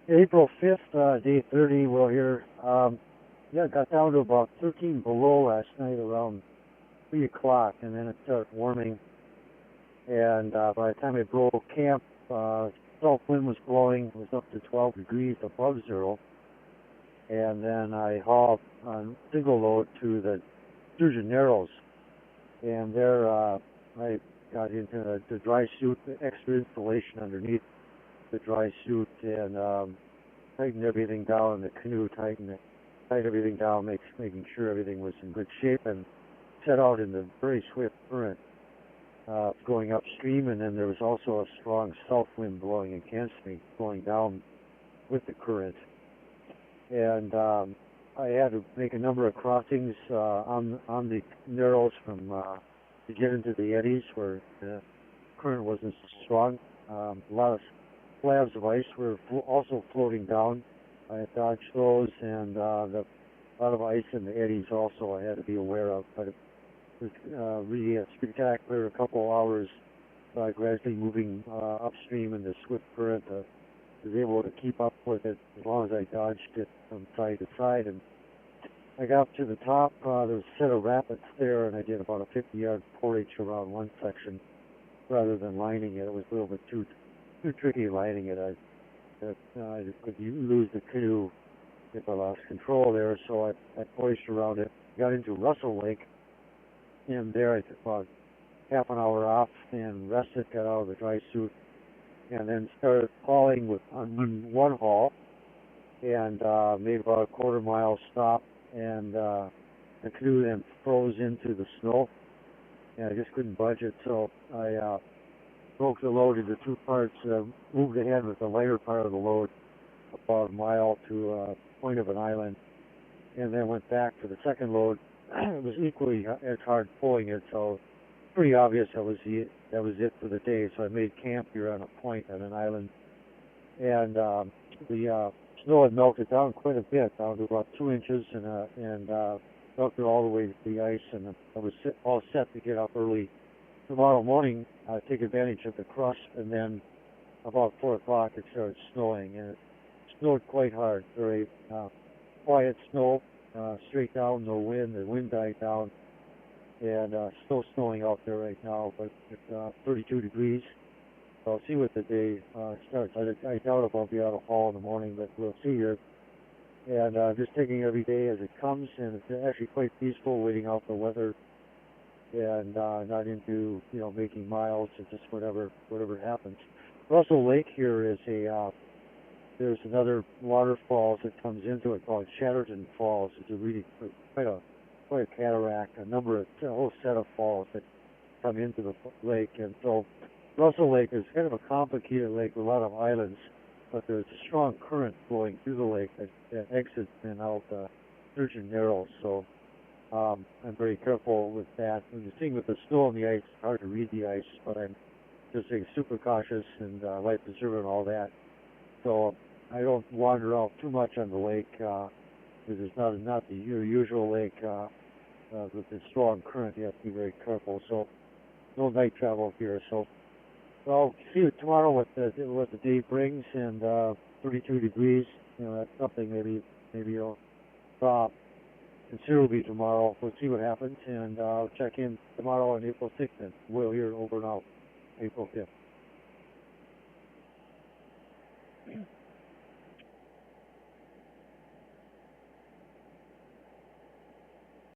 April 5th, day 30, well here, yeah, it got down to about 13 below last night around 3 o'clock, and then it started warming, and by the time I broke camp, south wind was blowing, it was up to 12 degrees above zero, and then I hauled on single load to the Sturgeon Narrows, and there I got into the dry suit, the extra insulation underneath the dry suit, and tightened everything down in the canoe, tightened everything down, making sure everything was in good shape, and set out in the very swift current going upstream, and then there was also a strong south wind blowing against me, going down with the current. And I had to make a number of crossings on the narrows from to get into the eddies where the current wasn't so strong. A lot of slabs of ice were also floating down. I had dodged those, and a lot of ice in the eddies also I had to be aware of. But it was really spectacular. A couple hours gradually moving upstream in the swift current. Was able to keep up with it as long as I dodged it from side to side. And I got up to the top. There was a set of rapids there, and I did about a 50-yard portage around one section rather than lining it. It was a little bit too tricky lining it. I could lose the canoe if I lost control there, so I portaged around it. Got into Russell Lake, and there I took about half an hour off and rested, got out of the dry suit, and then started hauling on one haul, and made about a quarter-mile stop, and the canoe then froze into the snow, and I just couldn't budge it, so I broke the load into two parts, moved ahead with the lighter part of the load about a mile to a point of an island, and then went back for the second load. It was equally as hard pulling it, so pretty obvious that was it for the day. So I made camp here on a point on an island, and the snow had melted down quite a bit, down to about 2 inches, and melted all the way to the ice, and I was all set to get up early tomorrow morning, take advantage of the crust, and then about 4 o'clock it started snowing, and it snowed quite hard, very quiet snow, straight down, no wind. The wind died down, and still snowing out there right now, but it's 32 degrees. So I'll see what the day starts. I doubt if I'll be out of haul in the morning, but we'll see here. And just taking every day as it comes, and it's actually quite peaceful, waiting out the weather, and not into making miles. It's just whatever happens. Russell Lake here is there's another waterfalls that comes into it called Chatterton Falls. It's a really quite a cataract, a whole set of falls that come into the lake. And so Russell Lake is kind of a complicated lake with a lot of islands, but there's a strong current flowing through the lake that exits and out Sturgeon Narrows. So I'm very careful with that. And the thing with the snow and the ice, it's hard to read the ice, but I'm just being super cautious and life preserver and all that. So I don't wander out too much on the lake because it's not your usual lake with the strong current. You have to be very careful. So no night travel here. So I'll see you tomorrow what the day brings, and 32 degrees. That's something maybe it'll drop considerably tomorrow. We'll see what happens, and I'll check in tomorrow on April 6th, and we'll hear over and out April 5th.